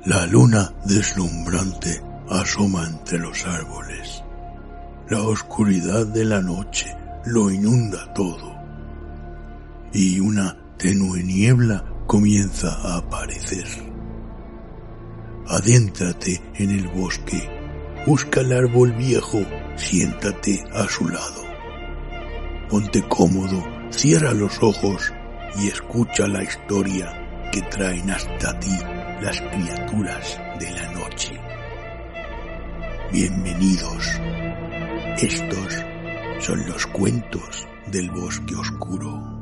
La luna deslumbrante asoma entre los árboles. La oscuridad de la noche lo inunda todo. Y una tenue niebla comienza a aparecer. Adéntrate en el bosque. Busca el árbol viejo. Siéntate a su lado. Ponte cómodo, cierra los ojos y escucha la historia que traen hasta ti las criaturas de la noche. Bienvenidos. Estos son los cuentos del bosque oscuro.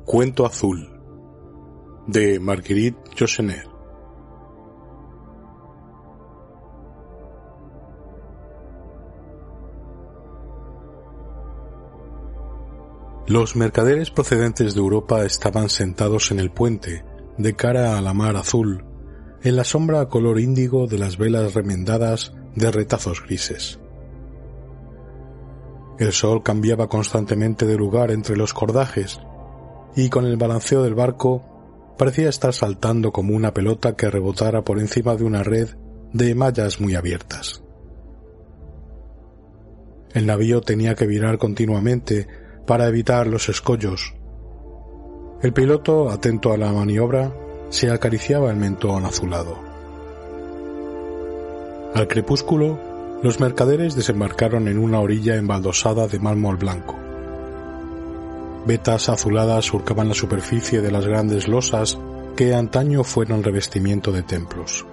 Cuento azul, de Marguerite Yourcenar. Los mercaderes procedentes de Europa estaban sentados en el puente, de cara a la mar azul, en la sombra color índigo de las velas remendadas de retazos grises. El sol cambiaba constantemente de lugar entre los cordajes, y con el balanceo del barco parecía estar saltando como una pelota que rebotara por encima de una red de mallas muy abiertas. El navío tenía que virar continuamente para evitar los escollos. El piloto, atento a la maniobra, se acariciaba el mentón azulado. Al crepúsculo, los mercaderes desembarcaron en una orilla embaldosada de mármol blanco. Vetas azuladas surcaban la superficie de las grandes losas que antaño fueron revestimiento de templos.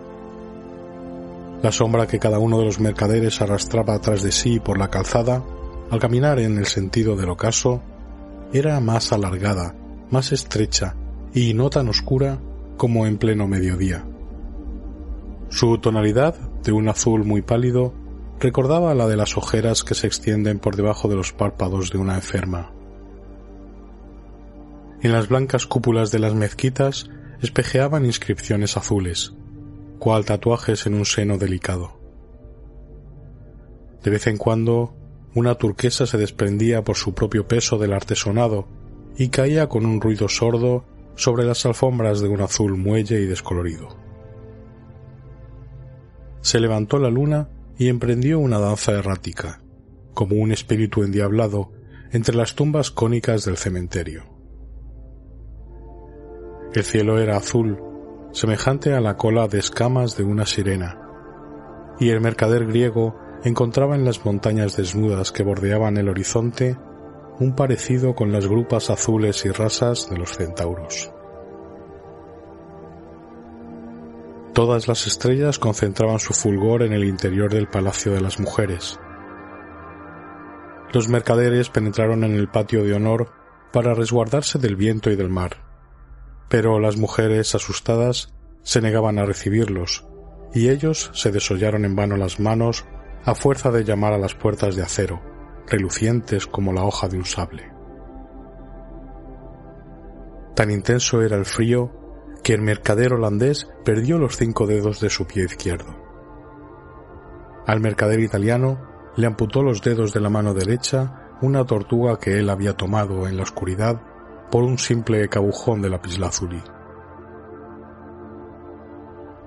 La sombra que cada uno de los mercaderes arrastraba tras de sí por la calzada, al caminar en el sentido del ocaso, era más alargada, más estrecha y no tan oscura como en pleno mediodía. Su tonalidad, de un azul muy pálido, recordaba la de las ojeras que se extienden por debajo de los párpados de una enferma. En las blancas cúpulas de las mezquitas espejeaban inscripciones azules, cual tatuajes en un seno delicado. De vez en cuando, una turquesa se desprendía por su propio peso del artesonado y caía con un ruido sordo sobre las alfombras de un azul muelle y descolorido. Se levantó la luna y emprendió una danza errática, como un espíritu endiablado, entre las tumbas cónicas del cementerio. El cielo era azul, semejante a la cola de escamas de una sirena, y el mercader griego encontraba en las montañas desnudas que bordeaban el horizonte un parecido con las grupas azules y rasas de los centauros. Todas las estrellas concentraban su fulgor en el interior del Palacio de las Mujeres. Los mercaderes penetraron en el patio de honor para resguardarse del viento y del mar, pero las mujeres, asustadas, se negaban a recibirlos, y ellos se desollaron en vano las manos a fuerza de llamar a las puertas de acero, relucientes como la hoja de un sable. Tan intenso era el frío que el mercader holandés perdió los 5 dedos de su pie izquierdo. Al mercader italiano le amputó los dedos de la mano derecha una tortuga que él había tomado en la oscuridad por un simple cabujón de lapislázuli.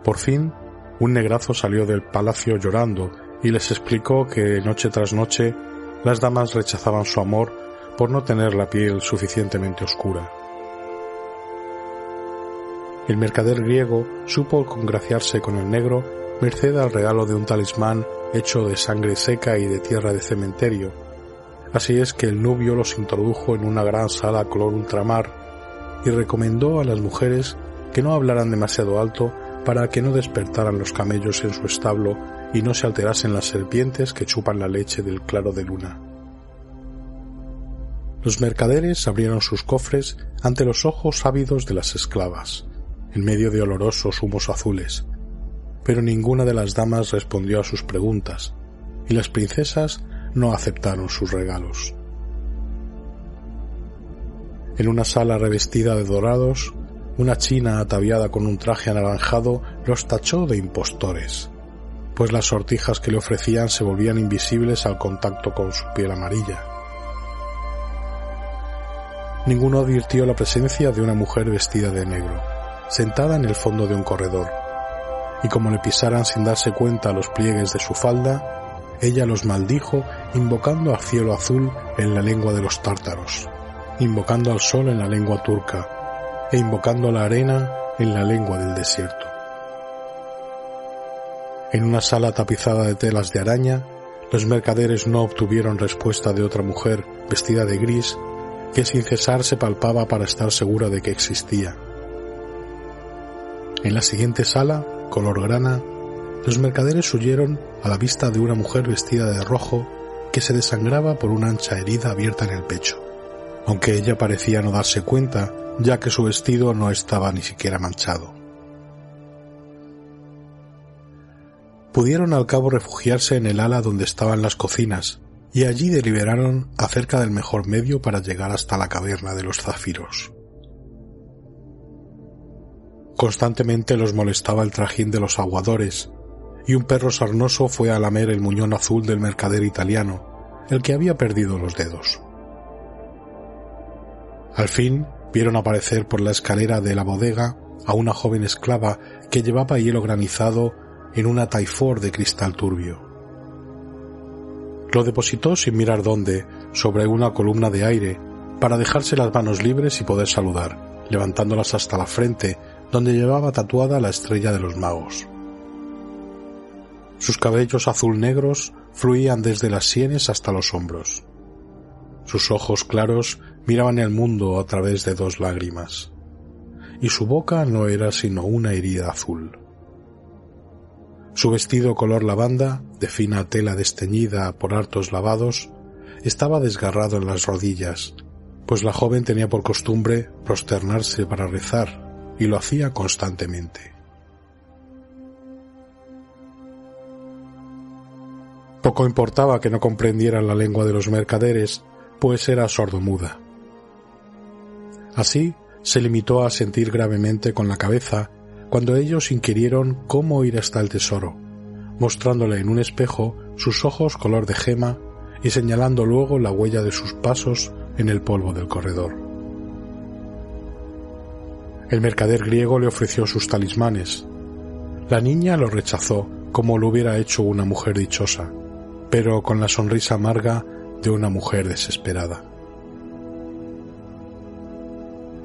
Por fin, un negrazo salió del palacio llorando y les explicó que noche tras noche las damas rechazaban su amor por no tener la piel suficientemente oscura. El mercader griego supo congraciarse con el negro merced al regalo de un talismán hecho de sangre seca y de tierra de cementerio. Así es que el nubio los introdujo en una gran sala color ultramar y recomendó a las mujeres que no hablaran demasiado alto para que no despertaran los camellos en su establo y no se alterasen las serpientes que chupan la leche del claro de luna. Los mercaderes abrieron sus cofres ante los ojos ávidos de las esclavas, en medio de olorosos humos azules, pero ninguna de las damas respondió a sus preguntas, y las princesas no aceptaron sus regalos. En una sala revestida de dorados, una china ataviada con un traje anaranjado los tachó de impostores, pues las sortijas que le ofrecían se volvían invisibles al contacto con su piel amarilla. Ninguno advirtió la presencia de una mujer vestida de negro, sentada en el fondo de un corredor, y como le pisaran sin darse cuenta los pliegues de su falda, ella los maldijo invocando al cielo azul en la lengua de los tártaros, invocando al sol en la lengua turca, e invocando a la arena en la lengua del desierto. En una sala tapizada de telas de araña, los mercaderes no obtuvieron respuesta de otra mujer vestida de gris que sin cesar se palpaba para estar segura de que existía. En la siguiente sala, color grana, los mercaderes huyeron a la vista de una mujer vestida de rojo que se desangraba por una ancha herida abierta en el pecho, aunque ella parecía no darse cuenta, ya que su vestido no estaba ni siquiera manchado. Pudieron al cabo refugiarse en el ala donde estaban las cocinas, y allí deliberaron acerca del mejor medio para llegar hasta la caverna de los zafiros. Constantemente los molestaba el trajín de los aguadores, y un perro sarnoso fue a lamer el muñón azul del mercader italiano, el que había perdido los dedos. Al fin vieron aparecer por la escalera de la bodega a una joven esclava que llevaba hielo granizado en una taifor de cristal turbio. Lo depositó sin mirar dónde, sobre una columna de aire, para dejarse las manos libres y poder saludar, levantándolas hasta la frente, donde llevaba tatuada la estrella de los magos. Sus cabellos azul negros fluían desde las sienes hasta los hombros. Sus ojos claros miraban el mundo a través de 2 lágrimas, y su boca no era sino una herida azul. Su vestido color lavanda, de fina tela desteñida por hartos lavados, estaba desgarrado en las rodillas, pues la joven tenía por costumbre prosternarse para rezar, y lo hacía constantemente. Poco importaba que no comprendieran la lengua de los mercaderes, pues era sordomuda. Así se limitó a sentir gravemente con la cabeza cuando ellos inquirieron cómo ir hasta el tesoro, mostrándole en un espejo sus ojos color de gema y señalando luego la huella de sus pasos en el polvo del corredor. El mercader griego le ofreció sus talismanes. La niña lo rechazó como lo hubiera hecho una mujer dichosa, pero con la sonrisa amarga de una mujer desesperada.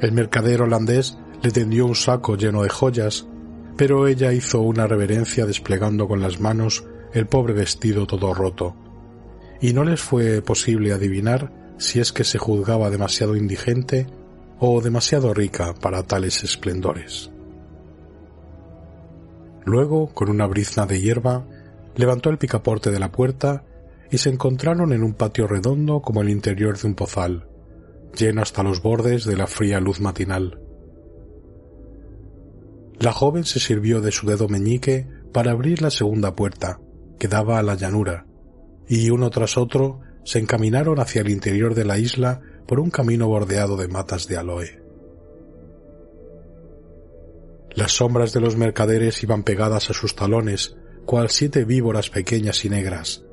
El mercader holandés le tendió un saco lleno de joyas, pero ella hizo una reverencia desplegando con las manos el pobre vestido todo roto, y no les fue posible adivinar si es que se juzgaba demasiado indigente o demasiado rica para tales esplendores. Luego, con una brizna de hierba, levantó el picaporte de la puerta y se encontraron en un patio redondo como el interior de un pozal, lleno hasta los bordes de la fría luz matinal. La joven se sirvió de su dedo meñique para abrir la segunda puerta, que daba a la llanura, y uno tras otro se encaminaron hacia el interior de la isla por un camino bordeado de matas de aloe. Las sombras de los mercaderes iban pegadas a sus talones, cual 7 víboras pequeñas y negras,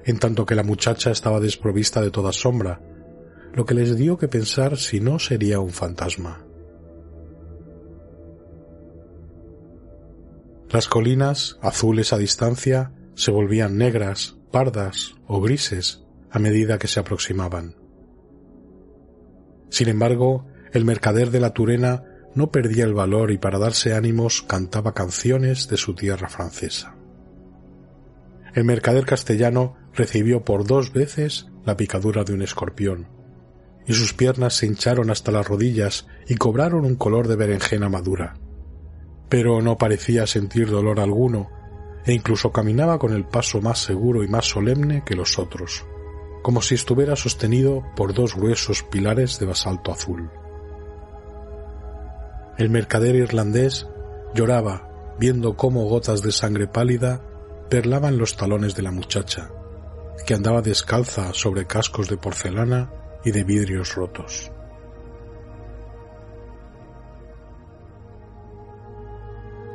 en tanto que la muchacha estaba desprovista de toda sombra, lo que les dio que pensar si no sería un fantasma. Las colinas, azules a distancia, se volvían negras, pardas o grises a medida que se aproximaban. Sin embargo, el mercader de la Turena no perdía el valor y para darse ánimos cantaba canciones de su tierra francesa. El mercader castellano recibió por 2 veces la picadura de un escorpión, y sus piernas se hincharon hasta las rodillas y cobraron un color de berenjena madura, pero no parecía sentir dolor alguno, e incluso caminaba con el paso más seguro y más solemne que los otros, como si estuviera sostenido por 2 gruesos pilares de basalto azul. El mercader irlandés lloraba viendo cómo gotas de sangre pálida perlaban los talones de la muchacha, que andaba descalza sobre cascos de porcelana y de vidrios rotos.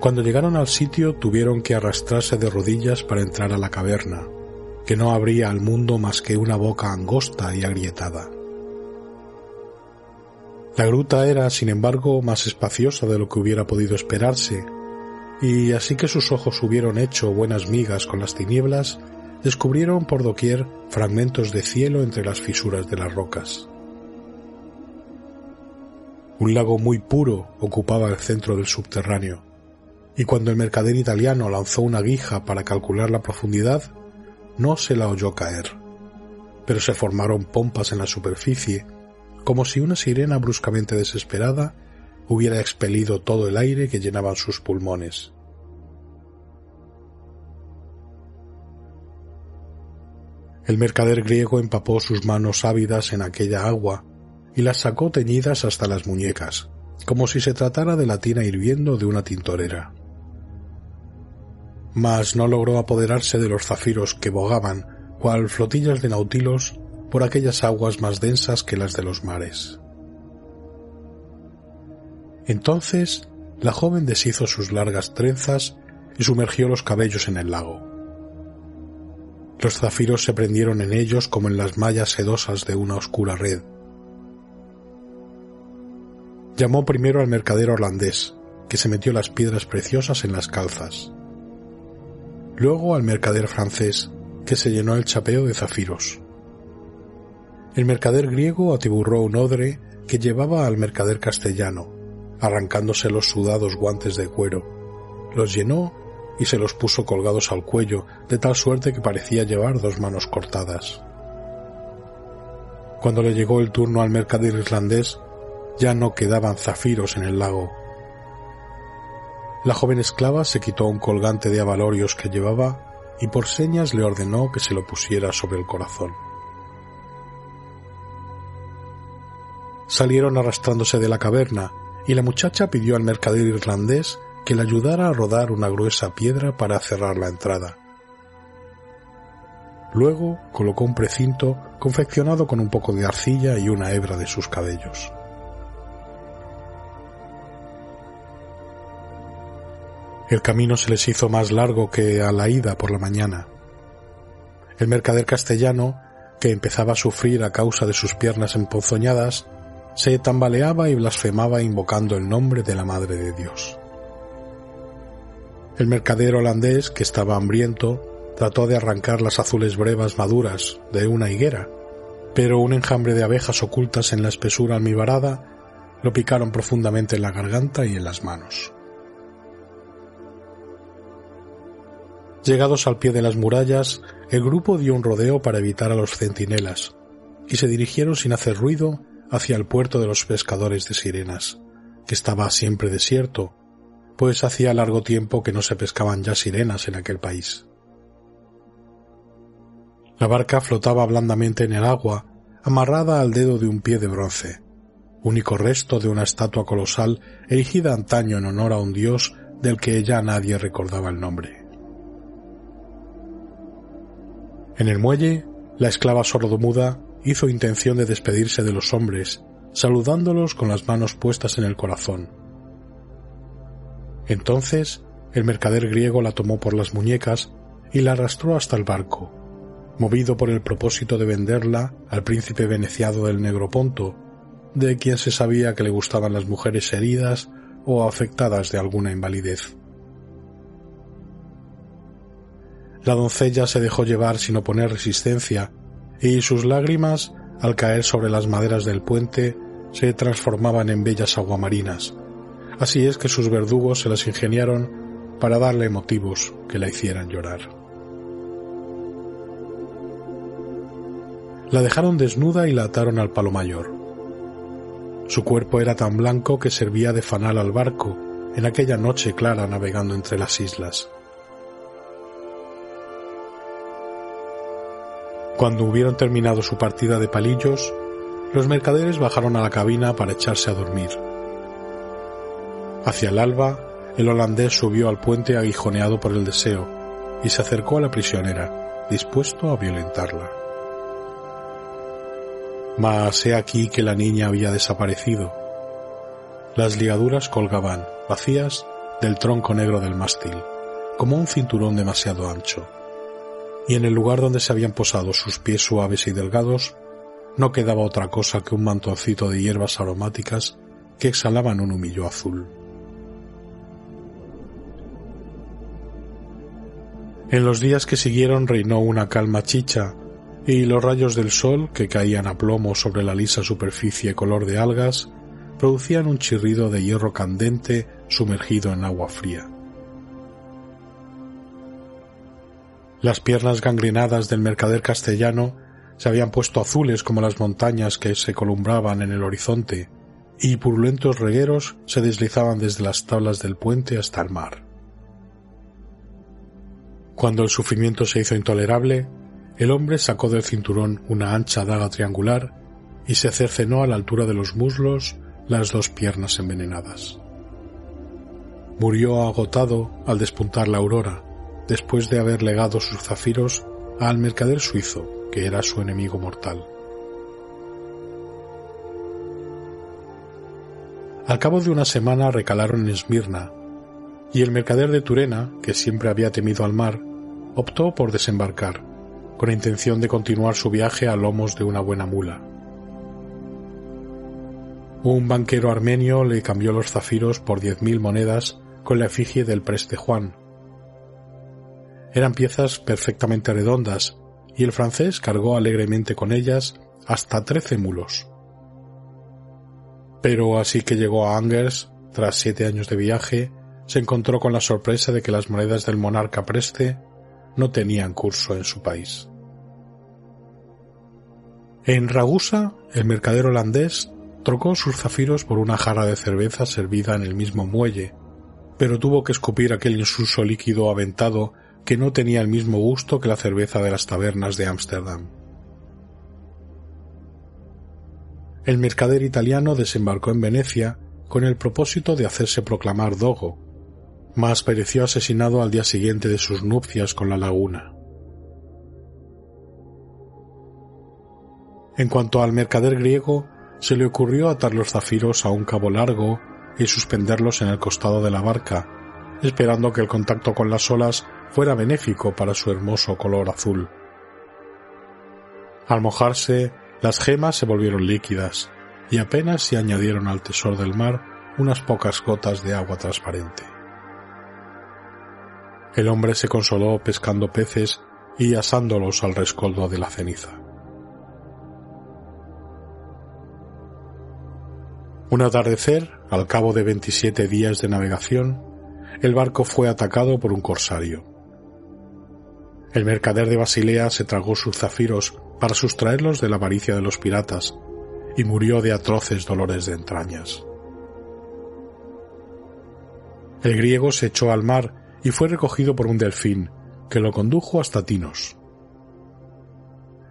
Cuando llegaron al sitio tuvieron que arrastrarse de rodillas para entrar a la caverna, que no abría al mundo más que una boca angosta y agrietada. La gruta era, sin embargo, más espaciosa de lo que hubiera podido esperarse, y así que sus ojos hubieron hecho buenas migas con las tinieblas, descubrieron por doquier fragmentos de cielo entre las fisuras de las rocas. Un lago muy puro ocupaba el centro del subterráneo, y cuando el mercader italiano lanzó una guija para calcular la profundidad, no se la oyó caer, pero se formaron pompas en la superficie, como si una sirena bruscamente desesperada hubiera expelido todo el aire que llenaban sus pulmones. El mercader griego empapó sus manos ávidas en aquella agua y las sacó teñidas hasta las muñecas, como si se tratara de la tina hirviendo de una tintorera. Mas no logró apoderarse de los zafiros que bogaban, cual flotillas de nautilos, por aquellas aguas más densas que las de los mares. Entonces la joven deshizo sus largas trenzas y sumergió los cabellos en el lago. Los zafiros se prendieron en ellos como en las mallas sedosas de una oscura red. Llamó primero al mercader holandés, que se metió las piedras preciosas en las calzas. Luego al mercader francés, que se llenó el chapeo de zafiros. El mercader griego atiburró un odre que llevaba al mercader castellano, arrancándose los sudados guantes de cuero. Los llenó y se los puso colgados al cuello, de tal suerte que parecía llevar dos manos cortadas. Cuando le llegó el turno al mercader irlandés, ya no quedaban zafiros en el lago. La joven esclava se quitó un colgante de abalorios que llevaba y por señas le ordenó que se lo pusiera sobre el corazón. Salieron arrastrándose de la caverna y la muchacha pidió al mercader irlandés que le ayudara a rodar una gruesa piedra para cerrar la entrada. Luego colocó un precinto confeccionado con un poco de arcilla y una hebra de sus cabellos. El camino se les hizo más largo que a la ida por la mañana. El mercader castellano, que empezaba a sufrir a causa de sus piernas emponzoñadas, se tambaleaba y blasfemaba invocando el nombre de la Madre de Dios. El mercader holandés, que estaba hambriento, trató de arrancar las azules brevas maduras de una higuera, pero un enjambre de abejas ocultas en la espesura almibarada lo picaron profundamente en la garganta y en las manos. Llegados al pie de las murallas, el grupo dio un rodeo para evitar a los centinelas, y se dirigieron sin hacer ruido hacia el puerto de los pescadores de sirenas, que estaba siempre desierto, pues hacía largo tiempo que no se pescaban ya sirenas en aquel país. La barca flotaba blandamente en el agua, amarrada al dedo de un pie de bronce, único resto de una estatua colosal erigida antaño en honor a un dios del que ya nadie recordaba el nombre. En el muelle, la esclava sordomuda hizo intención de despedirse de los hombres, saludándolos con las manos puestas en el corazón. Entonces, el mercader griego la tomó por las muñecas y la arrastró hasta el barco, movido por el propósito de venderla al príncipe veneciado del Negroponto, de quien se sabía que le gustaban las mujeres heridas o afectadas de alguna invalidez. La doncella se dejó llevar sin oponer resistencia, y sus lágrimas, al caer sobre las maderas del puente, se transformaban en bellas aguamarinas. Así es que sus verdugos se las ingeniaron para darle motivos que la hicieran llorar. La dejaron desnuda y la ataron al palo mayor. Su cuerpo era tan blanco que servía de fanal al barco en aquella noche clara navegando entre las islas. Cuando hubieron terminado su partida de palillos, los mercaderes bajaron a la cabina para echarse a dormir. Hacia el alba, el holandés subió al puente aguijoneado por el deseo y se acercó a la prisionera, dispuesto a violentarla. Mas he aquí que la niña había desaparecido. Las ligaduras colgaban, vacías, del tronco negro del mástil, como un cinturón demasiado ancho, y en el lugar donde se habían posado sus pies suaves y delgados no quedaba otra cosa que un mantoncito de hierbas aromáticas que exhalaban un humillo azul. En los días que siguieron reinó una calma chicha, y los rayos del sol, que caían a plomo sobre la lisa superficie color de algas, producían un chirrido de hierro candente sumergido en agua fría. Las piernas gangrinadas del mercader castellano se habían puesto azules como las montañas que se columbraban en el horizonte, y purulentos regueros se deslizaban desde las tablas del puente hasta el mar. Cuando el sufrimiento se hizo intolerable, el hombre sacó del cinturón una ancha daga triangular y se cercenó a la altura de los muslos las dos piernas envenenadas. Murió agotado al despuntar la aurora, después de haber legado sus zafiros al mercader suizo, que era su enemigo mortal. Al cabo de una semana recalaron en Esmirna, y el mercader de Turena, que siempre había temido al mar, optó por desembarcar, con intención de continuar su viaje a lomos de una buena mula. Un banquero armenio le cambió los zafiros por 10.000 monedas con la efigie del preste Juan. Eran piezas perfectamente redondas, y el francés cargó alegremente con ellas hasta 13 mulos. Pero así que llegó a Angers, tras 7 años de viaje, se encontró con la sorpresa de que las monedas del monarca preste no tenían curso en su país. En Ragusa, el mercader holandés trocó sus zafiros por una jarra de cerveza servida en el mismo muelle, pero tuvo que escupir aquel insulso líquido aventado que no tenía el mismo gusto que la cerveza de las tabernas de Ámsterdam. El mercader italiano desembarcó en Venecia con el propósito de hacerse proclamar dogo, mas pereció asesinado al día siguiente de sus nupcias con la laguna. En cuanto al mercader griego, se le ocurrió atar los zafiros a un cabo largo y suspenderlos en el costado de la barca, esperando que el contacto con las olas fuera benéfico para su hermoso color azul. Al mojarse, las gemas se volvieron líquidas y apenas se añadieron al tesoro del mar unas pocas gotas de agua transparente. El hombre se consoló pescando peces y asándolos al rescoldo de la ceniza. Un atardecer, al cabo de 27 días de navegación, el barco fue atacado por un corsario. El mercader de Basilea se tragó sus zafiros para sustraerlos de la avaricia de los piratas y murió de atroces dolores de entrañas. El griego se echó al mar y fue recogido por un delfín, que lo condujo hasta Tinos.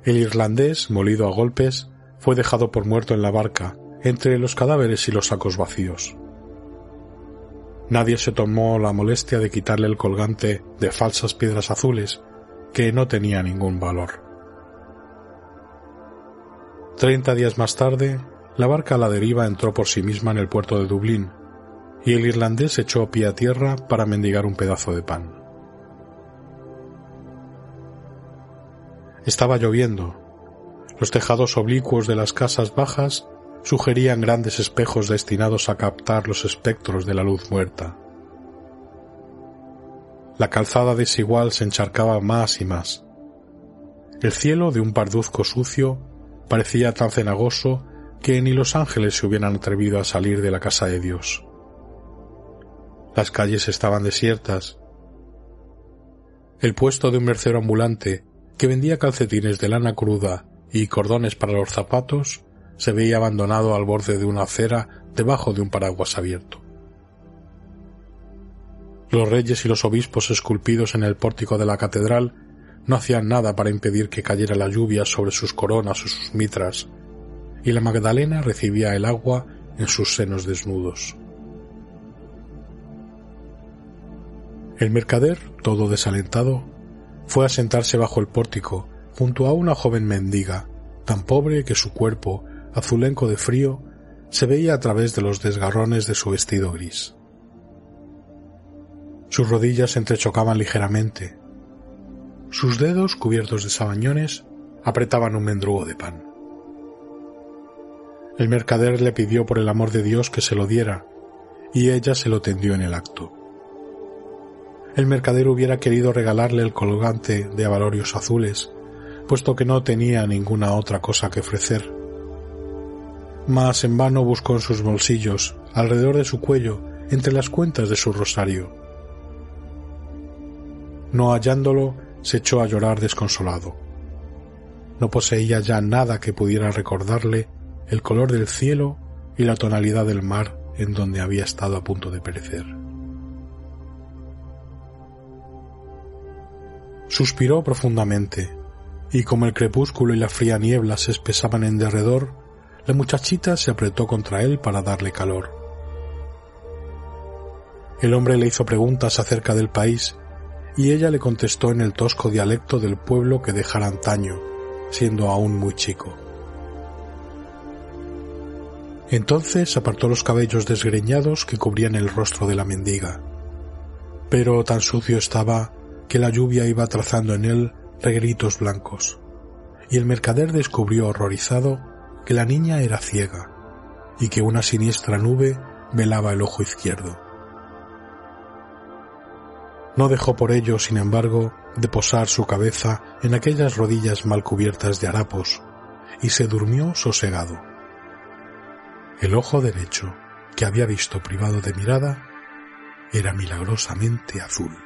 El irlandés, molido a golpes, fue dejado por muerto en la barca, entre los cadáveres y los sacos vacíos. Nadie se tomó la molestia de quitarle el colgante de falsas piedras azules, que no tenía ningún valor. 30 días más tarde, la barca a la deriva entró por sí misma en el puerto de Dublín, y el irlandés echó pie a tierra para mendigar un pedazo de pan. Estaba lloviendo. Los tejados oblicuos de las casas bajas sugerían grandes espejos destinados a captar los espectros de la luz muerta. La calzada desigual se encharcaba más y más. El cielo, de un parduzco sucio, parecía tan cenagoso que ni los ángeles se hubieran atrevido a salir de la casa de Dios. Las calles estaban desiertas. El puesto de un mercero ambulante, que vendía calcetines de lana cruda y cordones para los zapatos, se veía abandonado al borde de una acera debajo de un paraguas abierto. Los reyes y los obispos esculpidos en el pórtico de la catedral no hacían nada para impedir que cayera la lluvia sobre sus coronas o sus mitras, y la Magdalena recibía el agua en sus senos desnudos. El mercader, todo desalentado, fue a sentarse bajo el pórtico junto a una joven mendiga, tan pobre que su cuerpo, azulenco de frío, se veía a través de los desgarrones de su vestido gris. Sus rodillas se entrechocaban ligeramente. Sus dedos, cubiertos de sabañones, apretaban un mendrugo de pan. El mercader le pidió por el amor de Dios que se lo diera, y ella se lo tendió en el acto. El mercader hubiera querido regalarle el colgante de abalorios azules, puesto que no tenía ninguna otra cosa que ofrecer. Mas en vano buscó en sus bolsillos, alrededor de su cuello, entre las cuentas de su rosario. No hallándolo, se echó a llorar desconsolado. No poseía ya nada que pudiera recordarle el color del cielo y la tonalidad del mar en donde había estado a punto de perecer. Suspiró profundamente, y como el crepúsculo y la fría niebla se espesaban en derredor, la muchachita se apretó contra él para darle calor. El hombre le hizo preguntas acerca del país, y ella le contestó en el tosco dialecto del pueblo que dejara antaño, siendo aún muy chico. Entonces apartó los cabellos desgreñados que cubrían el rostro de la mendiga, pero tan sucio estaba que la lluvia iba trazando en él regritos blancos, y el mercader descubrió horrorizado que la niña era ciega y que una siniestra nube velaba el ojo izquierdo. No dejó por ello, sin embargo, de posar su cabeza en aquellas rodillas mal cubiertas de harapos, y se durmió sosegado. El ojo derecho, que había visto privado de mirada, era milagrosamente azul.